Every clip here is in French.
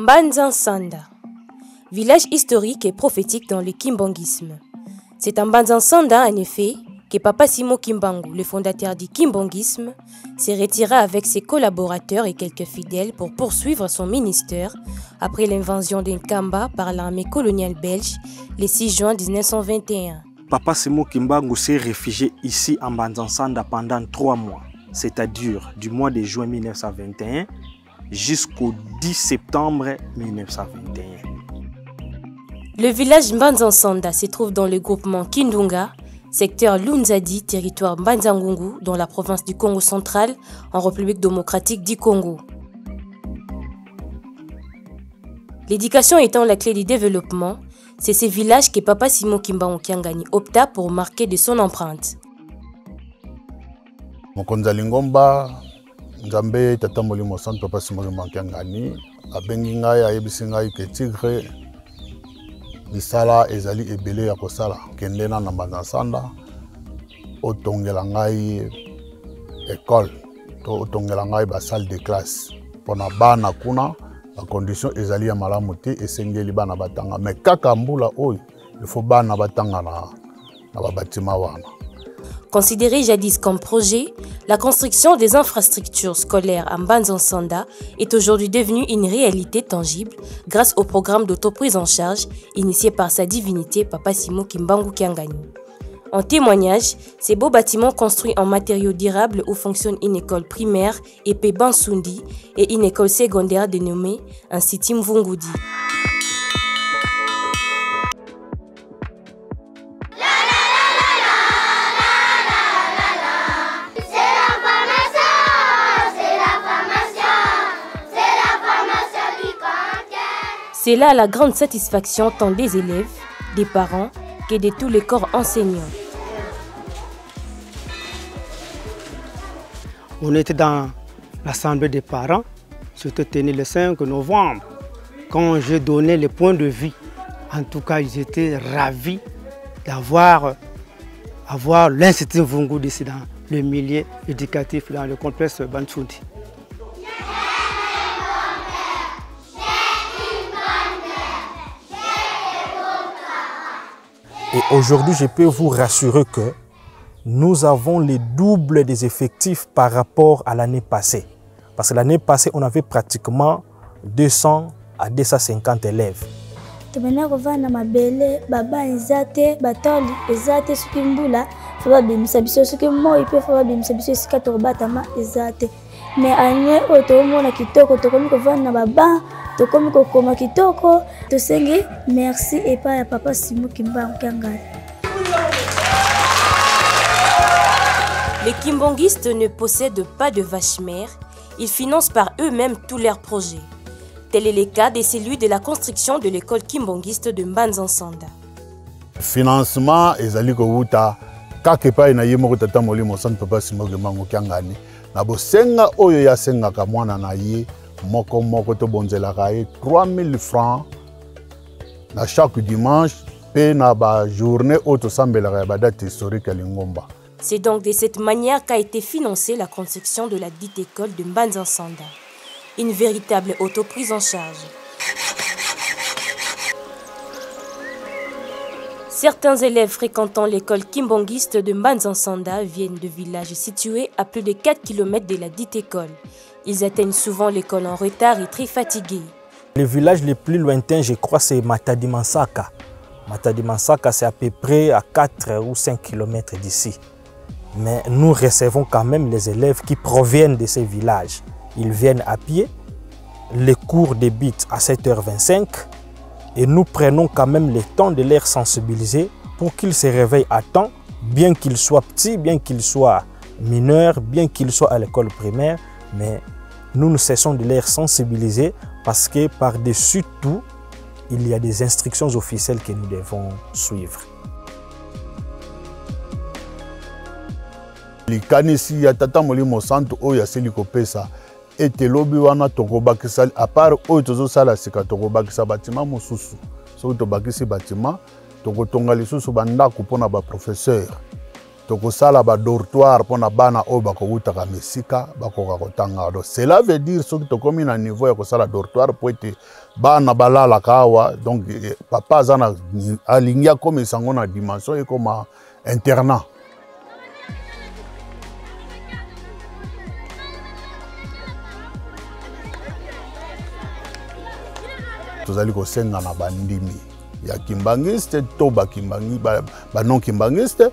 Mbanza-Nsanda, village historique et prophétique dans le kimbongisme. C'est en Mbanza-Nsanda, en effet, que Papa Simo Kimbangu, le fondateur du kimbongisme, s'est retiré avec ses collaborateurs et quelques fidèles pour poursuivre son ministère après l'invasion d'Nkamba par l'armée coloniale belge le 6 juin 1921. Papa Simo Kimbangu s'est réfugié ici en Mbanza-Nsanda pendant 3 mois, c'est-à-dire du mois de juin 1921 jusqu'au 10 septembre 1921. Le village Mbanza-Nsanda se trouve dans le groupement Kindunga, secteur Lunzadi, territoire Mbanza-Ngungu, dans la province du Congo central, en République démocratique du Congo. L'éducation étant la clé du développement, c'est ce village que Papa Simo Kimbangu Kiangani opta pour marquer de son empreinte. Mokonza Lingomba, Nzambe Tata Molimo Sant Papa Simo Kimbangu Kiangani, abengi ngai ayebisi ngai ke tigre misala ezali ebele ya kosala kende na Mbanza-Nsanda otongela ngai école to otongela ngai ba salle de classe pona bana kuna la condition ezali ya malamu te esengeli bana batanga mais kaka mbula oyo il faut bana batanga na ba bâtiment wana. Considéré jadis comme projet, la construction des infrastructures scolaires à Mbanza-Nsanda est aujourd'hui devenue une réalité tangible grâce au programme d'autoprise en charge initié par sa divinité Papa Simo Kimbangu Kiangani. En témoignage, ces beaux bâtiments construits en matériaux durables où fonctionne une école primaire épée Bansundi et une école secondaire dénommée Institut Mvungudi. C'est là la grande satisfaction tant des élèves, des parents que de tous les corps enseignants. On était dans l'assemblée des parents, c'était tenu le 5 novembre. Quand j'ai donné les points de vue, en tout cas ils étaient ravis d'avoir l'Institut Mvungudi ici dans le milieu éducatif, dans le complexe Bansundi. Et aujourd'hui, je peux vous rassurer que nous avons le double des effectifs par rapport à l'année passée. Parce que l'année passée, on avait pratiquement 200 à 250 élèves. Mais année otomona kitoko tokomi kovanda baba tokomi kokoma kitoko tosenge merci et pas à Papa Simo Kimbangu Kiangani. Les kimbongistes ne possèdent pas de vache mère, ils financent par eux-mêmes tous leurs projets. Tel est le cas de celui de la construction de l'école kimbongiste de Mbanza-Nsanda. Financement ezali kouta kakepa ina yemo Tata Molimo Sant Papa Simo Kimbangu Kiangani. Na bosenga oyo ya senga ka mwana na ye moko to bonzela ka ye 3000 francs na chaque dimanche pe na ba journée auto sambela ka ba date historique à Lingomba. C'est donc de cette manière qu'a été financée la construction de la dite école de Mbanza-Nsanda. Une véritable autoprise en charge. Certains élèves fréquentant l'école kimbongiste de Mbanza-Nsanda viennent de villages situés à plus de 4 km de la dite école. Ils atteignent souvent l'école en retard et très fatigués. Le village le plus lointain, je crois, c'est Matadi-Mansaka. Matadi-Mansaka, c'est à peu près à 4 ou 5 km d'ici. Mais nous recevons quand même les élèves qui proviennent de ces villages. Ils viennent à pied, les cours débutent à 7h25. Et nous prenons quand même le temps de les sensibiliser pour qu'ils se réveillent à temps, bien qu'ils soient petits, bien qu'ils soient mineurs, bien qu'ils soient à l'école primaire. Mais nous ne cessons de les sensibiliser parce que par-dessus tout, il y a des instructions officielles que nous devons suivre. Likanisi ya Tata Molimo Sant oyo asili kopesa ete lobi wana tokobakisa à part oyo tozosala sika tokobakisa batima mosusu soki tobakisi batima tokotonga lisusu bandako mpona baprofesseur tokosala ba dortoir pona bana oyo bakowutaka mesika bakoka kotanga. Donc cela veut dire soki tokomi na niveau ya kosala dortoir po ete bana balalaka awa, donc papa aza na alingi akomisa yango na dimension ekoma internat. Tozali kosenga na bandimi ya kimbangiste to bakimbangi ba non kimbangiste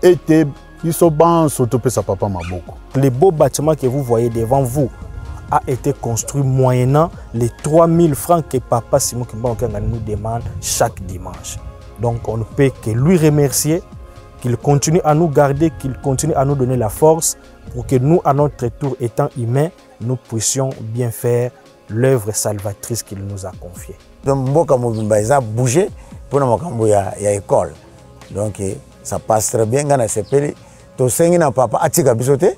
était biso banso topesa papa maboko. Le beau bâtiment que vous voyez devant vous a été construit moyennant les 3000 francs que papa Simon Kimbangu Kiangani nous demande chaque dimanche. Donc on ne peut que lui remercier, qu'il continue à nous garder, qu'il continue à nous donner la force pour que nous, à notre tour étant humains, nous puissions bien faire l'œuvre salvatrice qu'il nous a confiée. Donc Mboka Mobimba ils ont bougé pour nous ya école. Donc ça passe très bien quand on s'appelle to sengi na papa atika bisote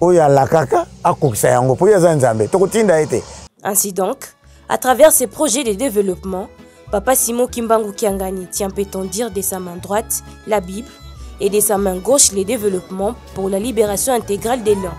oya lakaka akokisa yango po ya nzambe to kotinda ete. Ainsi donc, à travers ces projets de développement, papa Simon Kimbangu Kiangani tient, peut-on dire, de sa main droite la Bible et de sa main gauche les développements pour la libération intégrale des langues.